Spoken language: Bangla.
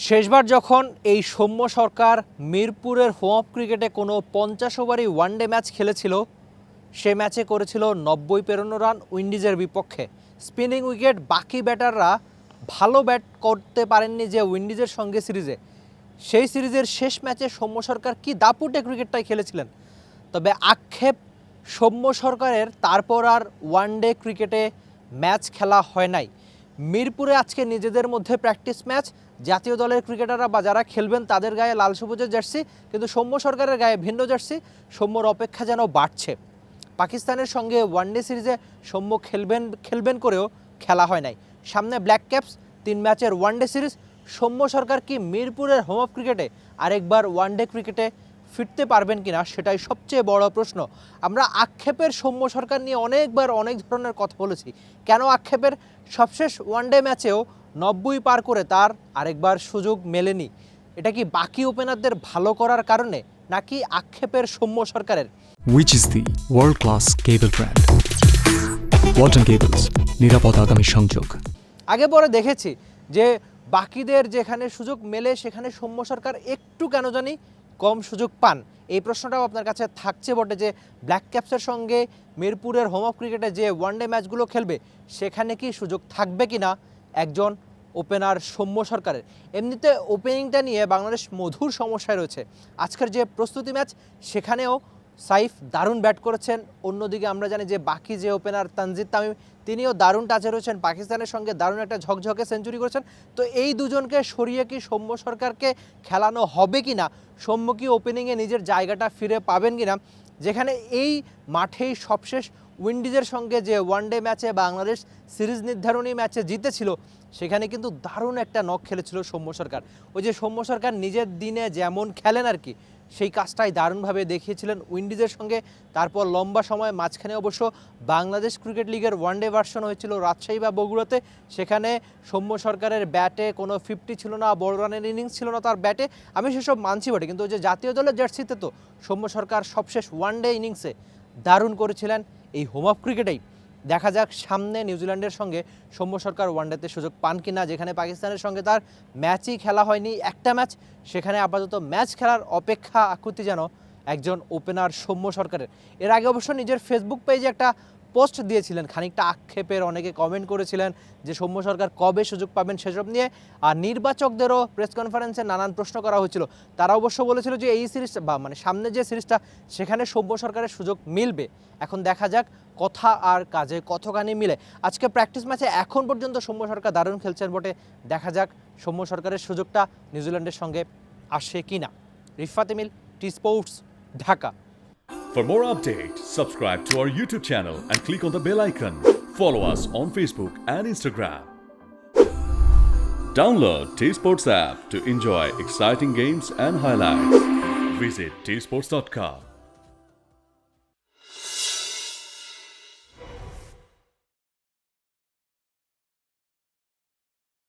শেষবার যখন এই সৌম্য সরকার মিরপুরের হোম অফ ক্রিকেটে কোনো 50 ওভারই ওয়ানডে ম্যাচ খেলেছিল, সে ম্যাচে করেছিল 90 রান উইন্ডিজের বিপক্ষে। স্পিনিং উইকেট বাকি ব্যাটাররা ভালো ব্যাট করতে পারেননি যে উইন্ডিজের সঙ্গে সিরিজে, সেই সিরিজের শেষ ম্যাচে সৌম্য সরকার কি দাপুটে ক্রিকেটটাই খেলেছিলেন। তবে আক্ষেপ সৌম্য সরকারের তারপর আর ওয়ানডে ক্রিকেটে ম্যাচ খেলা হয় নাই। মিরপুরে আজকে নিজেদের মধ্যে প্র্যাকটিস ম্যাচ, জাতীয় দলের ক্রিকেটাররা বা যারা খেলবেন তাদের গায়ে লাল সবুজের জার্সি, কিন্তু সৌম্য সরকারের গায়ে ভিন্ন জার্সি। সৌম্যর অপেক্ষা যেন বাড়ছে। পাকিস্তানের সঙ্গে ওয়ানডে সিরিজে সৌম্য খেলবেন করেও খেলা হয় নাই। সামনে ব্ল্যাক ক্যাপস, 3 ম্যাচের ওয়ানডে সিরিজ। সৌম্য সরকার কি মিরপুরের হোম অফ ক্রিকেটে আরেকবার ওয়ানডে ক্রিকেটে ফিরতে পারবেন কিনা, সেটাই সবচেয়ে বড় প্রশ্ন। আমরা আক্ষেপের সৌম্য সরকার নিয়ে অনেকবার অনেক ধরনের কথা বলেছি। কেন আক্ষেপের সবশেষ ওয়ানডে ম্যাচেও 90 পার করে তার আরেকবার সুযোগ মেলেনি? এটা কি বাকি ওপেনারদের ভালো করার কারণে, নাকি আক্ষেপের সৌম্য সরকারের? Which is the world-class cable brand? Walton Cables, নিরাপদ আগামী সংযোগ। আগে পরে দেখেছি যে বাকিদের যেখানে সুযোগ মেলে সেখানে সৌম্য সরকার একটু কেন জানি কম সুযোগ পান। এই প্রশ্নটাও আপনার কাছে থাকছে বটে যে ব্ল্যাক ক্যাপসের সঙ্গে মিরপুরের হোম অফ ক্রিকেটে যে ওয়ানডে ম্যাচগুলো খেলবে সেখানে কি সুযোগ থাকবে কিনা একজন ওপেনার সৌম্য সরকারের? এমনিতে ওপেনিংটা নিয়ে বাংলাদেশ মধুর সমস্যায় রয়েছে। আজকের যে প্রস্তুতি ম্যাচ সেখানেও সাইফ দারুণ ব্যাট করেছেন। অন্যদিকে আমরা জানি যে বাকি যে ওপেনার তানজিদ তামিম, তিনিও দারুণ টাচে রয়েছেন, পাকিস্তানের সঙ্গে দারুণ একটা ঝকঝকে সেঞ্চুরি করেছেন। তো এই দুজনকে সরিয়ে কি সৌম্য সরকারকে খেলানো হবে কি না? সৌম্য কি ওপেনিংয়ে নিজের জায়গাটা ফিরে পাবেন কি না? যেখানে এই মাঠেই সবশেষ উইন্ডিজের সঙ্গে যে ওয়ানডে ম্যাচে বাংলাদেশ সিরিজ নির্ধারণী ম্যাচে জিতেছিল, সেখানে কিন্তু দারুণ একটা নক খেলেছিল সৌম্য সরকার। ওই যে সৌম্য সরকার নিজের দিনে যেমন খেলেন আর কি, সেই কাজটাই দারুণভাবে দেখিয়েছিলেন উইন্ডিজের সঙ্গে। তারপর লম্বা সময় মাঝখানে অবশ্য বাংলাদেশ ক্রিকেট লিগের ওয়ানডে ভার্সন হয়েছিল রাজশাহী বা বগুড়াতে, সেখানে সৌম্য সরকারের ব্যাটে কোনো 50 ছিল না, বড় রানের ইনিংস ছিল না তার ব্যাটে, আমি সেসব মানছি বটে। কিন্তু ওই যে জাতীয় দলের জার্সিতে তো সৌম্য সরকার সবশেষ ওয়ানডে ইনিংসে দারুণ করেছিলেন। এই হোম অফ ক্রিকেটেই দেখা যাক সামনে নিউজিল্যান্ডের সঙ্গে সৌম্য সরকার ওয়ানডেতে সুযোগ পান কিনা। যেখানে পাকিস্তানের সঙ্গে তার ম্যাচই খেলা হয়নি, একটা ম্যাচ, সেখানে আপাতত ম্যাচ খেলার অপেক্ষা আকুতি যেন একজন ওপেনার সৌম্য সরকারের। এর আগে অবশ্য নিজের ফেসবুক পেজে একটা পোস্ট দিয়েছিলেন, খানিকটা আক্ষেপের, অনেকে কমেন্ট করেছিলেন যে সৌম্য সরকার কবে সুযোগ পাবেন সেসব নিয়ে। আর নির্বাচকদেরও প্রেস কনফারেন্সে নানান প্রশ্ন করা হয়েছিল। তারা অবশ্য বলেছিল যে এই সিরিজটা বা সামনে যে সিরিজটা সেখানে সৌম্য সরকারের সুযোগ মিলবে। এখন দেখা যাক কথা আর কাজে কতখানি মিলে। আজকে প্র্যাকটিস ম্যাচে এখন পর্যন্ত সৌম্য সরকার দারুণ খেলছেন বটে। দেখা যাক সৌম্য সরকারের সুযোগটা নিউজিল্যান্ডের সঙ্গে আসে কিনা। Rifat Emil, T sports, Dhaka. For more updates, subscribe to our YouTube channel and click on the bell icon. Follow us on Facebook and Instagram. Download T-Sports app to enjoy exciting games and highlights. Visit tsports.com.